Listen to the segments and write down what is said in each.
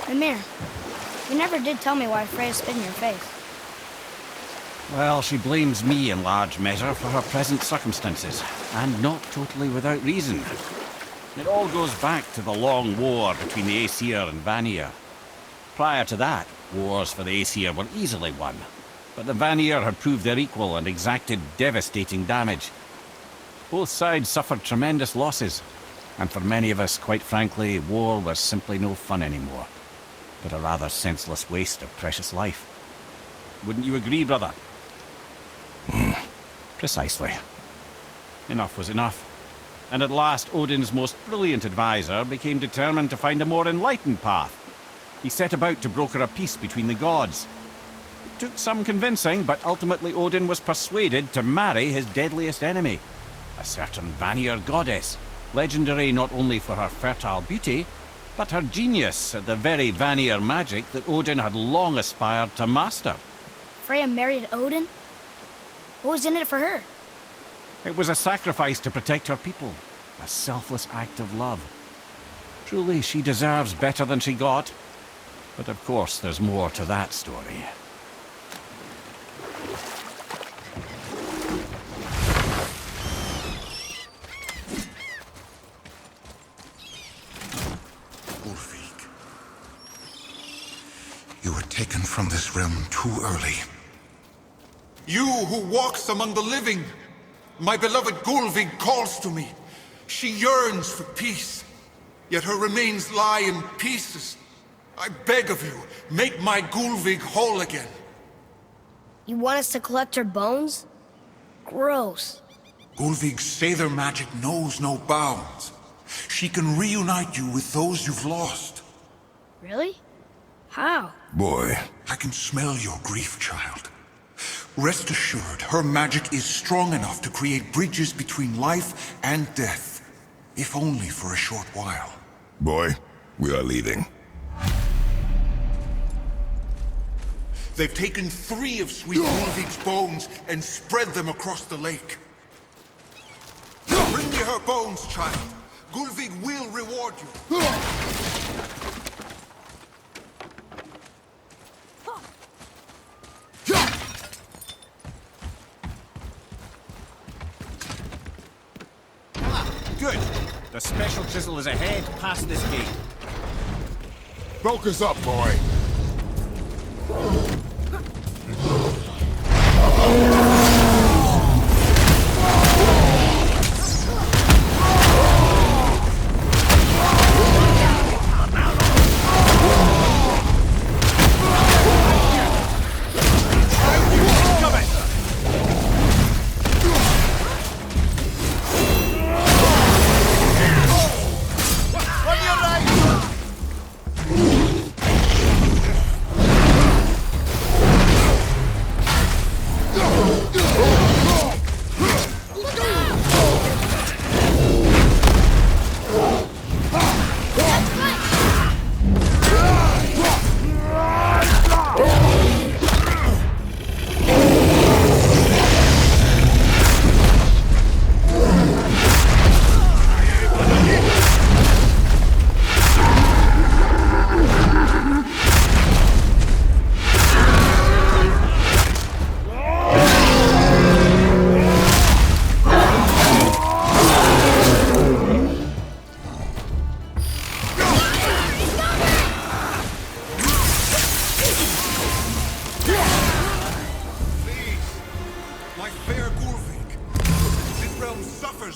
Mimir, you never did tell me why Freya spit in your face. Well, she blames me in large measure for her present circumstances, and not totally without reason. It all goes back to the long war between the Aesir and Vanir. Prior to that, wars for the Aesir were easily won, but the Vanir had proved their equal and exacted devastating damage. Both sides suffered tremendous losses, and for many of us, quite frankly, war was simply no fun anymore, but a rather senseless waste of precious life. Wouldn't you agree, brother? Precisely. Enough was enough. And at last, Odin's most brilliant advisor became determined to find a more enlightened path. He set about to broker a peace between the gods. It took some convincing, but ultimately Odin was persuaded to marry his deadliest enemy, a certain Vanir goddess, legendary not only for her fertile beauty, but her genius at the very Vanir magic that Odin had long aspired to master. Freya married Odin? What was in it for her? It was a sacrifice to protect her people, a selfless act of love. Truly, she deserves better than she got. But of course, there's more to that story. Ulfik, you were taken from this realm too early. You who walks among the living! My beloved Gulvig calls to me. She yearns for peace, yet her remains lie in pieces. I beg of you, make my Gulvig whole again. You want us to collect her bones? Gross. Gulvig's Seidr magic knows no bounds. She can reunite you with those you've lost. Really? How? Boy, I can smell your grief, child. Rest assured, her magic is strong enough to create bridges between life and death, if only for a short while. Boy, we are leaving. They've taken 3 of Sweet Gulvig's bones and spread them across the lake. Bring me her bones, child. Gulvig will reward you. Good. The special chisel is ahead, past this gate. Focus up, boy.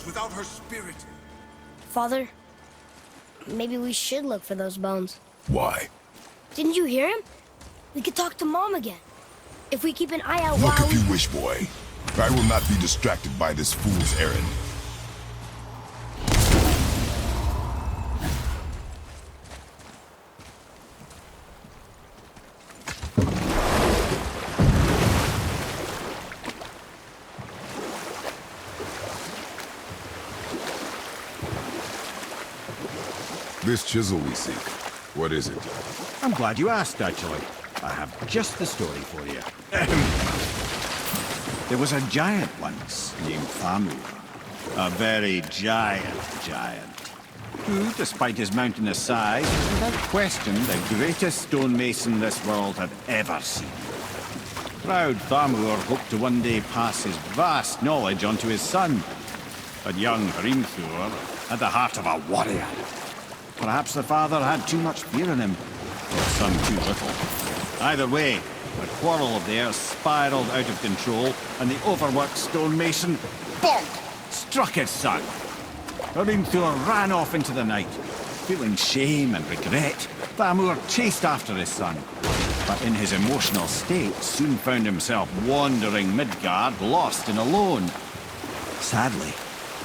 without her spirit. Father, maybe we should look for those bones. Why? Didn't you hear him? We could talk to Mom again. If we keep an eye out Look while if you wish, boy. I will not be distracted by this fool's errand. This chisel we seek, what is it? I'm glad you asked, actually. I have just the story for you. There was a giant once named Thamur. A very giant. who, despite his mountainous size, was without question the greatest stonemason this world had ever seen. Proud Thamur hoped to one day pass his vast knowledge on to his son. But young Hrimthur had the heart of a warrior. Perhaps the father had too much fear in him, or the son too little. Either way, the quarrel of theirs spiraled out of control, and the overworked stonemason, bonk, struck his son. Hrimthur ran off into the night. Feeling shame and regret, Thamur chased after his son, but in his emotional state soon found himself wandering Midgard, lost and alone. Sadly,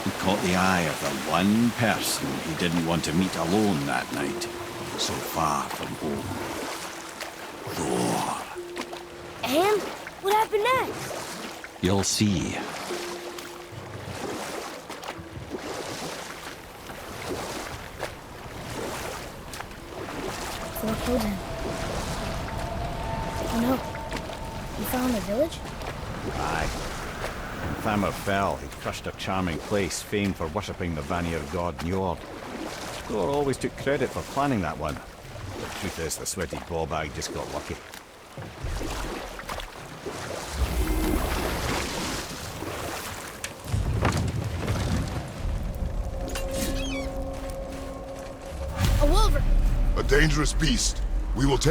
he caught the eye of the one person he didn't want to meet alone that night, so far from home. Thor. And what happened next? You'll see. Thor killed him. Oh no. You found the village? Aye. When Thamur fell, he crushed a charming place famed for worshipping the Vanir god Njord. Thor always took credit for planning that one. The truth is, the sweaty ballbag just got lucky. A wolverine! A dangerous beast. We will take